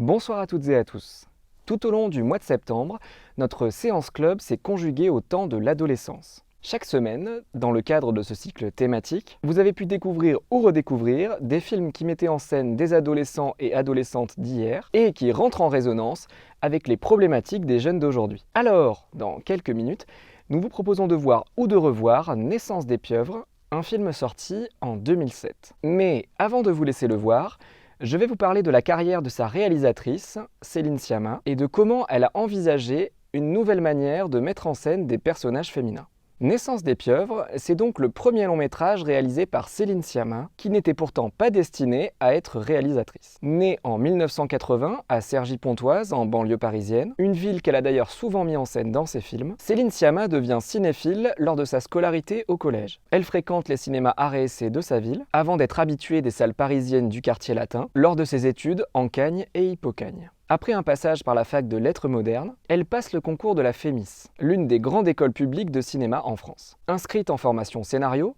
Bonsoir à toutes et à tous. Tout au long du mois de septembre, notre séance club s'est conjuguée au temps de l'adolescence. Chaque semaine, dans le cadre de ce cycle thématique, vous avez pu découvrir ou redécouvrir des films qui mettaient en scène des adolescents et adolescentes d'hier et qui rentrent en résonance avec les problématiques des jeunes d'aujourd'hui. Alors, dans quelques minutes, nous vous proposons de voir ou de revoir Naissance des pieuvres, un film sorti en 2007. Mais avant de vous laisser le voir, je vais vous parler de la carrière de sa réalisatrice, Céline Sciamma, et de comment elle a envisagé une nouvelle manière de mettre en scène des personnages féminins. Naissance des pieuvres, c'est donc le premier long métrage réalisé par Céline Sciamma, qui n'était pourtant pas destinée à être réalisatrice. Née en 1980 à Cergy-Pontoise, en banlieue parisienne, une ville qu'elle a d'ailleurs souvent mis en scène dans ses films, Céline Sciamma devient cinéphile lors de sa scolarité au collège. Elle fréquente les cinémas art et essai de sa ville, avant d'être habituée des salles parisiennes du quartier latin, lors de ses études en Cagne et Hippocagne. Après un passage par la fac de lettres modernes, elle passe le concours de la FEMIS, l'une des grandes écoles publiques de cinéma en France. Inscrite en formation scénario,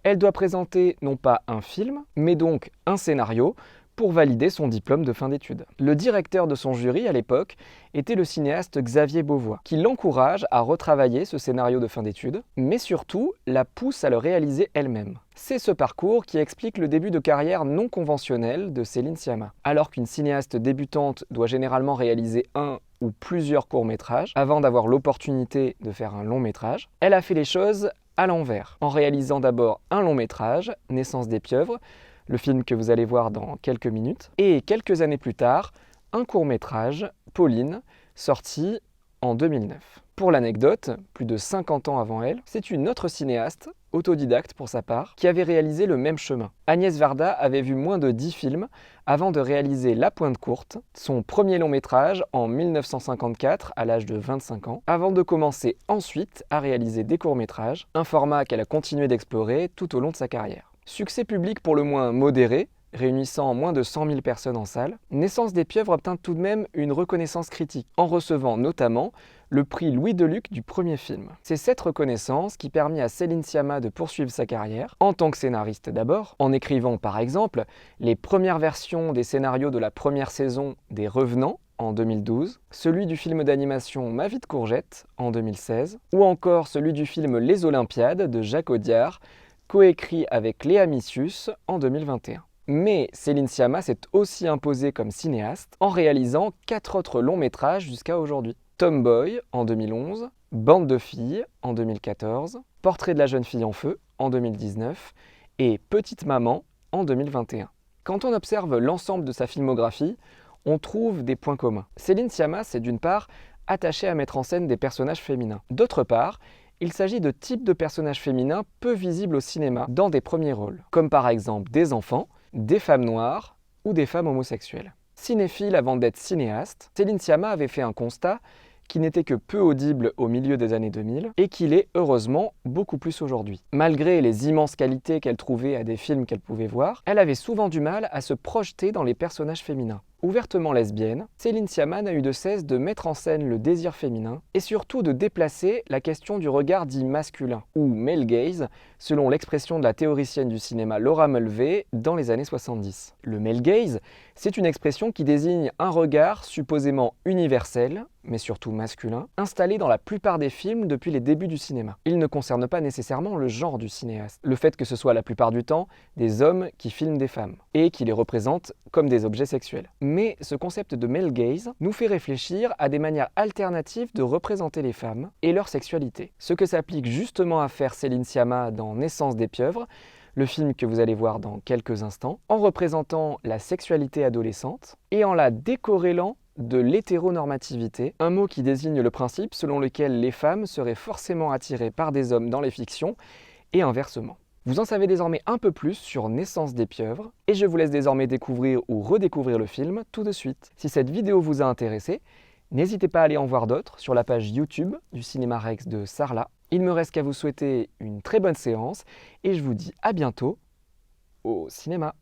elle doit présenter non pas un film, mais donc un scénario pour valider son diplôme de fin d'études. Le directeur de son jury à l'époque était le cinéaste Xavier Beauvois, qui l'encourage à retravailler ce scénario de fin d'études, mais surtout la pousse à le réaliser elle-même. C'est ce parcours qui explique le début de carrière non conventionnel de Céline Sciamma. Alors qu'une cinéaste débutante doit généralement réaliser un ou plusieurs courts-métrages avant d'avoir l'opportunité de faire un long-métrage, elle a fait les choses à l'envers, en réalisant d'abord un long-métrage, Naissance des pieuvres, le film que vous allez voir dans quelques minutes, et quelques années plus tard, un court-métrage, Pauline, sorti en 2009. Pour l'anecdote, plus de 50 ans avant elle, c'est une autre cinéaste, autodidacte pour sa part, qui avait réalisé le même chemin. Agnès Varda avait vu moins de 10 films avant de réaliser La Pointe Courte, son premier long métrage en 1954 à l'âge de 25 ans, avant de commencer ensuite à réaliser des courts-métrages, un format qu'elle a continué d'explorer tout au long de sa carrière. Succès public pour le moins modéré, réunissant moins de 100 000 personnes en salle, Naissance des pieuvres obtint tout de même une reconnaissance critique, en recevant notamment le prix Louis Deluc du premier film. C'est cette reconnaissance qui permit à Céline Sciamma de poursuivre sa carrière, en tant que scénariste d'abord, en écrivant par exemple les premières versions des scénarios de la première saison des Revenants, en 2012, celui du film d'animation Ma vie de courgette, en 2016, ou encore celui du film Les Olympiades de Jacques Audiard, coécrit avec Léa Missius en 2021. Mais Céline Sciamma s'est aussi imposée comme cinéaste en réalisant 4 autres longs métrages jusqu'à aujourd'hui. Tomboy en 2011, Bande de filles en 2014, Portrait de la jeune fille en feu en 2019 et Petite maman en 2021. Quand on observe l'ensemble de sa filmographie, on trouve des points communs. Céline Sciamma s'est d'une part attachée à mettre en scène des personnages féminins. D'autre part, il s'agit de types de personnages féminins peu visibles au cinéma dans des premiers rôles, comme par exemple des enfants, des femmes noires ou des femmes homosexuelles. Cinéphile avant d'être cinéaste, Céline Sciamma avait fait un constat qui n'était que peu audible au milieu des années 2000 et qui l'est heureusement beaucoup plus aujourd'hui. Malgré les immenses qualités qu'elle trouvait à des films qu'elle pouvait voir, elle avait souvent du mal à se projeter dans les personnages féminins. Ouvertement lesbienne, Céline Sciamma n'a eu de cesse de mettre en scène le désir féminin et surtout de déplacer la question du regard dit masculin, ou male gaze, selon l'expression de la théoricienne du cinéma Laura Mulvey dans les années 70. Le male gaze, c'est une expression qui désigne un regard supposément universel, mais surtout masculin, installé dans la plupart des films depuis les débuts du cinéma. Il ne concerne pas nécessairement le genre du cinéaste, le fait que ce soit la plupart du temps des hommes qui filment des femmes, et qui les représentent comme des objets sexuels. Mais ce concept de male gaze nous fait réfléchir à des manières alternatives de représenter les femmes et leur sexualité. Ce que s'applique justement à faire Céline Sciamma dans Naissance des pieuvres, le film que vous allez voir dans quelques instants, en représentant la sexualité adolescente et en la décorrélant de l'hétéronormativité, un mot qui désigne le principe selon lequel les femmes seraient forcément attirées par des hommes dans les fictions et inversement. Vous en savez désormais un peu plus sur Naissance des pieuvres et je vous laisse désormais découvrir ou redécouvrir le film tout de suite. Si cette vidéo vous a intéressé, n'hésitez pas à aller en voir d'autres sur la page YouTube du Cinéma Rex de Sarlat. Il ne me reste qu'à vous souhaiter une très bonne séance et je vous dis à bientôt au cinéma.